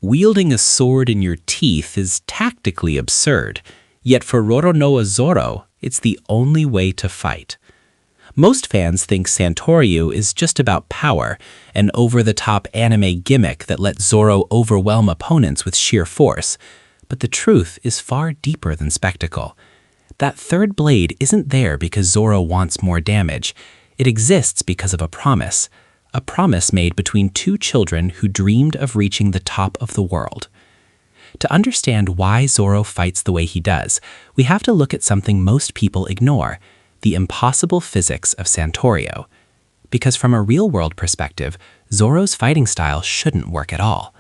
Wielding a sword in your teeth is tactically absurd, yet for Roronoa Zoro, it's the only way to fight. Most fans think Santoryu is just about power, an over-the-top anime gimmick that lets Zoro overwhelm opponents with sheer force, but the truth is far deeper than spectacle. That third blade isn't there because Zoro wants more damage. It exists because of a promise made between two children who dreamed of reaching the top of the world. To understand why Zoro fights the way he does, we have to look at something most people ignore, the impossible physics of Santoryu. Because from a real-world perspective, Zoro's fighting style shouldn't work at all.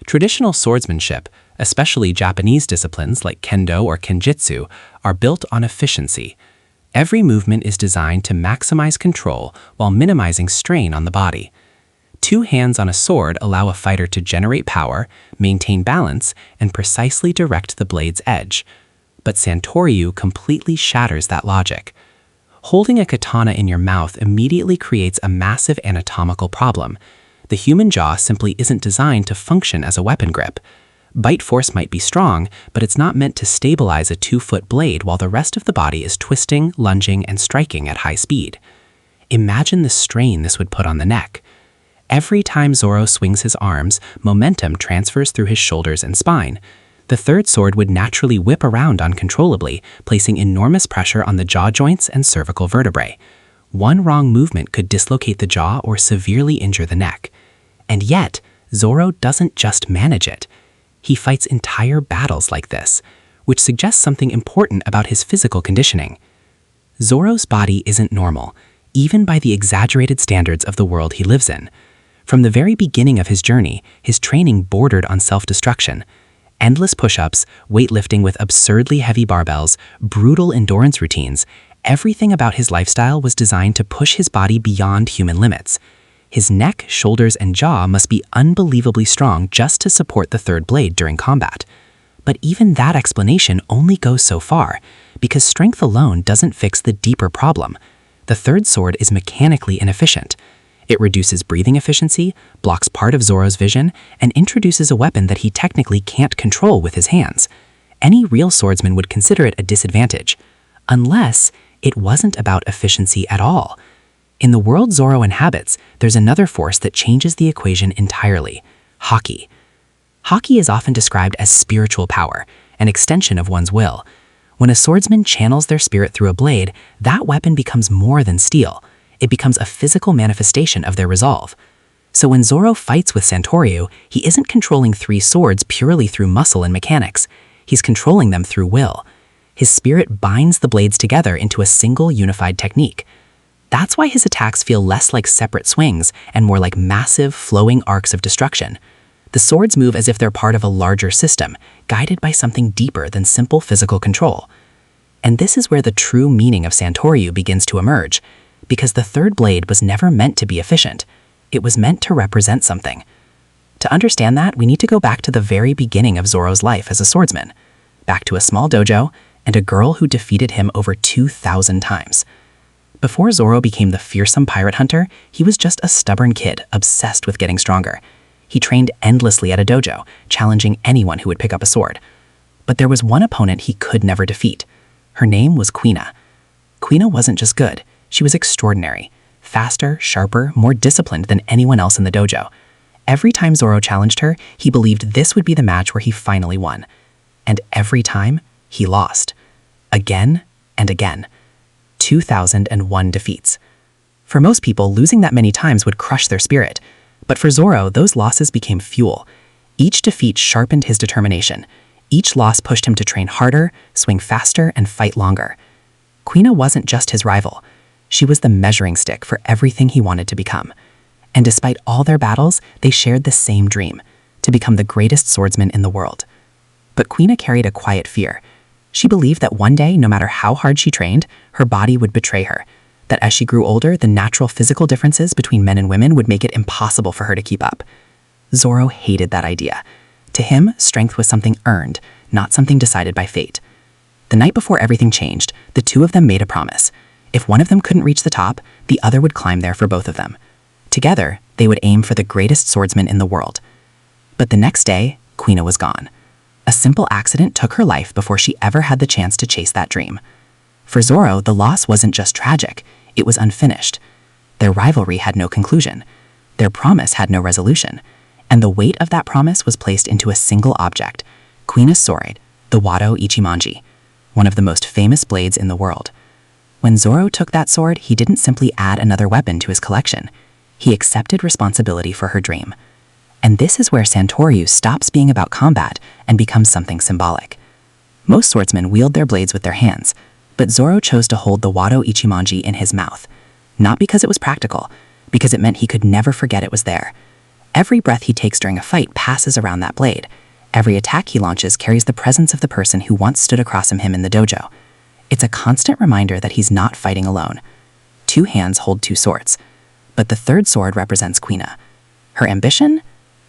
Traditional swordsmanship, especially Japanese disciplines like kendo or kenjutsu, are built on efficiency. Every movement is designed to maximize control while minimizing strain on the body. Two hands on a sword allow a fighter to generate power, maintain balance, and precisely direct the blade's edge. But Santoryu completely shatters that logic. Holding a katana in your mouth immediately creates a massive anatomical problem. The human jaw simply isn't designed to function as a weapon grip. Bite force might be strong, but it's not meant to stabilize a 2-foot blade while the rest of the body is twisting, lunging, and striking at high speed. Imagine the strain this would put on the neck. Every time Zoro swings his arms, momentum transfers through his shoulders and spine. The third sword would naturally whip around uncontrollably, placing enormous pressure on the jaw joints and cervical vertebrae. One wrong movement could dislocate the jaw or severely injure the neck. And yet, Zoro doesn't just manage it. He fights entire battles like this, which suggests something important about his physical conditioning. Zoro's body isn't normal, even by the exaggerated standards of the world he lives in. From the very beginning of his journey, his training bordered on self-destruction. Endless push-ups, weightlifting with absurdly heavy barbells, brutal endurance routines, everything about his lifestyle was designed to push his body beyond human limits. His neck, shoulders, and jaw must be unbelievably strong just to support the third blade during combat. But even that explanation only goes so far, because strength alone doesn't fix the deeper problem. The third sword is mechanically inefficient. It reduces breathing efficiency, blocks part of Zoro's vision, and introduces a weapon that he technically can't control with his hands. Any real swordsman would consider it a disadvantage, unless it wasn't about efficiency at all. In the world Zoro inhabits, there's another force that changes the equation entirely: Haki. Haki is often described as spiritual power, an extension of one's will. When a swordsman channels their spirit through a blade, that weapon becomes more than steel. It becomes a physical manifestation of their resolve. So when Zoro fights with Santoryu, he isn't controlling three swords purely through muscle and mechanics. He's controlling them through will. His spirit binds the blades together into a single unified technique. That's why his attacks feel less like separate swings and more like massive, flowing arcs of destruction. The swords move as if they're part of a larger system, guided by something deeper than simple physical control. And this is where the true meaning of Santoryu begins to emerge, because the third blade was never meant to be efficient. It was meant to represent something. To understand that, we need to go back to the very beginning of Zoro's life as a swordsman, back to a small dojo and a girl who defeated him over 2,000 times. Before Zoro became the fearsome pirate hunter, he was just a stubborn kid obsessed with getting stronger. He trained endlessly at a dojo, challenging anyone who would pick up a sword. But there was one opponent he could never defeat. Her name was Kuina. Kuina wasn't just good, she was extraordinary. Faster, sharper, more disciplined than anyone else in the dojo. Every time Zoro challenged her, he believed this would be the match where he finally won. And every time, he lost. Again and again. 2,001 defeats. For most people, losing that many times would crush their spirit. But for Zoro, those losses became fuel. Each defeat sharpened his determination. Each loss pushed him to train harder, swing faster, and fight longer. Kuina wasn't just his rival. She was the measuring stick for everything he wanted to become. And despite all their battles, they shared the same dream: to become the greatest swordsman in the world. But Kuina carried a quiet fear. She believed that one day, no matter how hard she trained, her body would betray her. That as she grew older, the natural physical differences between men and women would make it impossible for her to keep up. Zoro hated that idea. To him, strength was something earned, not something decided by fate. The night before everything changed, the two of them made a promise. If one of them couldn't reach the top, the other would climb there for both of them. Together, they would aim for the greatest swordsman in the world. But the next day, Kuina was gone. A simple accident took her life before she ever had the chance to chase that dream. For Zoro, the loss wasn't just tragic, it was unfinished. Their rivalry had no conclusion. Their promise had no resolution. And the weight of that promise was placed into a single object, Kuina's sword, the Wado Ichimonji, one of the most famous blades in the world. When Zoro took that sword, he didn't simply add another weapon to his collection. He accepted responsibility for her dream. And this is where Santoryu stops being about combat and becomes something symbolic. Most swordsmen wield their blades with their hands, but Zoro chose to hold the Wado Ichimonji in his mouth. Not because it was practical, because it meant he could never forget it was there. Every breath he takes during a fight passes around that blade. Every attack he launches carries the presence of the person who once stood across from him in the dojo. It's a constant reminder that he's not fighting alone. 2 hands hold 2 swords. But the third sword represents Kuina. Her ambition,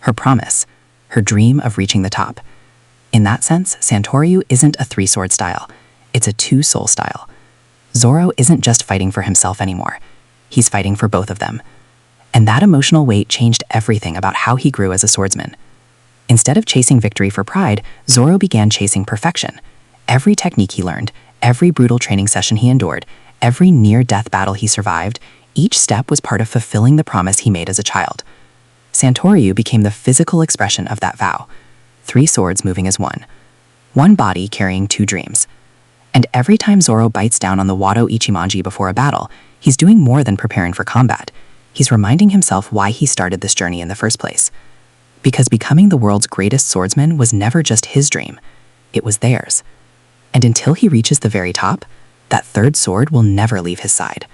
her promise, her dream of reaching the top. In that sense, Santoryu isn't a 3-sword style. It's a 2-soul style. Zoro isn't just fighting for himself anymore. He's fighting for both of them. And that emotional weight changed everything about how he grew as a swordsman. Instead of chasing victory for pride, Zoro began chasing perfection. Every technique he learned, every brutal training session he endured, every near-death battle he survived, each step was part of fulfilling the promise he made as a child. Santoryu became the physical expression of that vow. 3 swords moving as one. One body carrying 2 dreams. And every time Zoro bites down on the Wado Ichimonji before a battle, he's doing more than preparing for combat. He's reminding himself why he started this journey in the first place. Because becoming the world's greatest swordsman was never just his dream, it was theirs. And until he reaches the very top, that third sword will never leave his side.